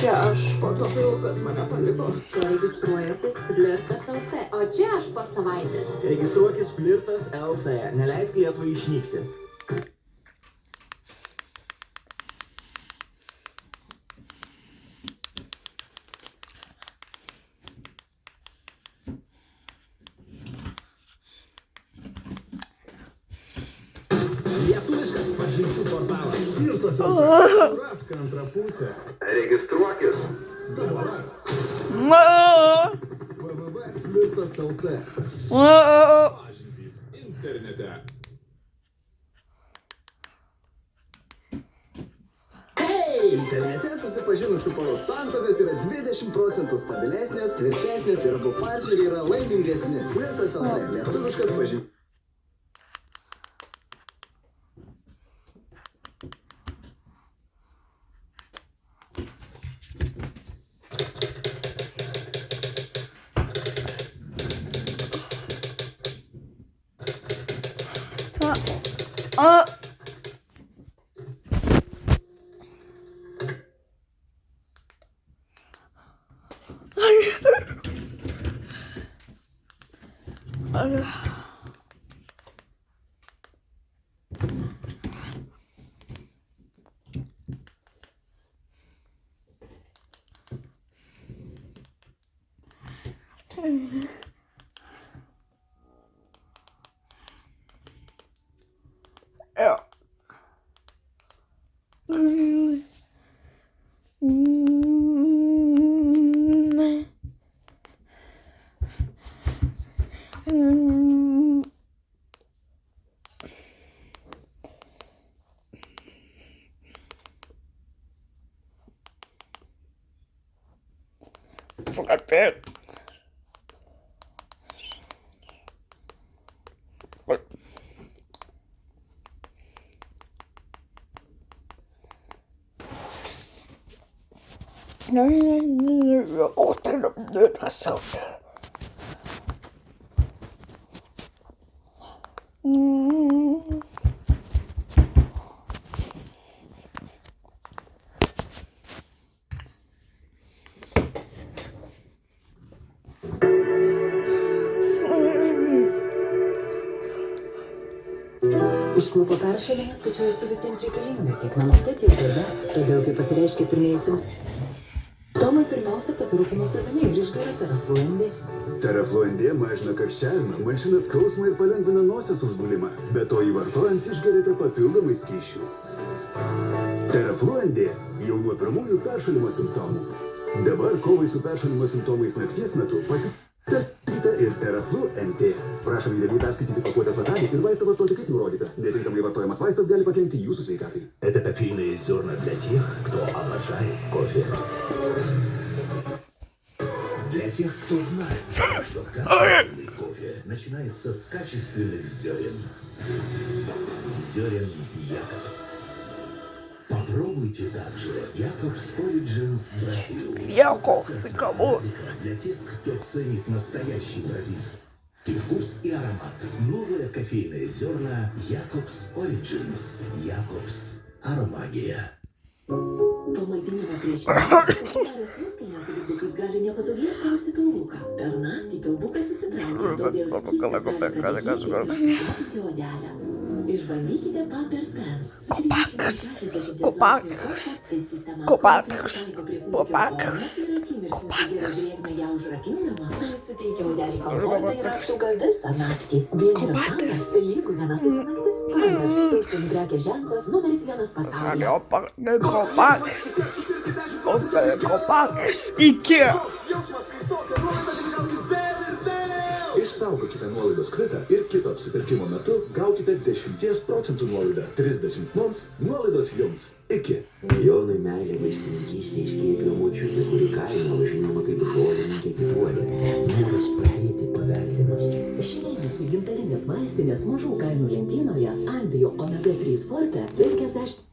Čia aš, po to pilkas mane paliko. Čia registruojasi Flirtas LT, o čia aš po savaitės. Registruokis Flirtas LT, neleisk Lietuvai išnykti. Lietuviškas pažinčių portalas. Flirtas LT. Surask antrą pusę. Registruokis. Dabar. www.flirtas LT. Pažintys internete. Internete susipažinusių porų santuokos yra 20% stabilesnės, tvirtesnės ir abu partneriai yra laimingesni. Flirtas LT. Lietuviškas pažinčių. Forgot bed. What? No, oh, that's so good. Užklupo peršalimas, tačiau esu visiems reikalinga, tiek namuose, tiek darbe. Todėl, kai pasireiškia pirmieji simptomai, pirmiausia pasirūpino savimi ir išgeria Terafluendy. Terafluendy mažina karščiavimą, malšina skausmą ir palengvina nosies užgulimą. Be to įvartojant išgeriate papildomai skysčių. Terafluendy jau nuo pirmųjų peršalimo simptomų. Dabar kovai su peršalimo simptomais nakties metu pasitarkite ir Terafluendy. Prašom įdėmiai perskaityti pakuotės lapelį ir vaistą vartoti kaip nurodyta. Неtinkamai vartojamas vaistas gali pakenkti jūsų sveikatai. Это кофейные зерна для тех, кто обожает кофе. Для тех, кто знает, что качественный кофе начинается с качественных зерен. Зерен Якобс. Попробуйте также Якобс Origins Бразил. Якобс, Якобс. Для тех, кто ценит настоящий бразильский вкус и аромат. Новые кофейные зерна Якобс Origins. Якобс Аромагия. Pamaitinimą prieš uždarus įskainę su lipdukais gali nepatogiai spausti pilvuką. Per naktį pilvukas įsitraukia, todėl skystis gali pradėti šlapinti odelę. Išbandykite Pampers Pants. Kopakas. Ją užrakindama, suteikia odelį komfortą ir apsaugą visą naktį. Vienerios Pampers lygų vienasis naktis. Pampers sauskelnių prekės ženklas numeris 1 pasaulyje. Kopakas. Iki. Išsaugokite nuolaidos kvitą ir kito apsipirkimo metu gaukite 10% nuolaidą. 30 mums, nuolaidos jums. Iki. Jonui meilė vaistininkystė įskiepė močiutė, kuri kaimo žinoma kaip žolininkė kituolė. Noras padėti paveldimas. Šį mėnesį gintarinės vaistinės mažų kainų lentynoje Albio Omega 3 Forte 50.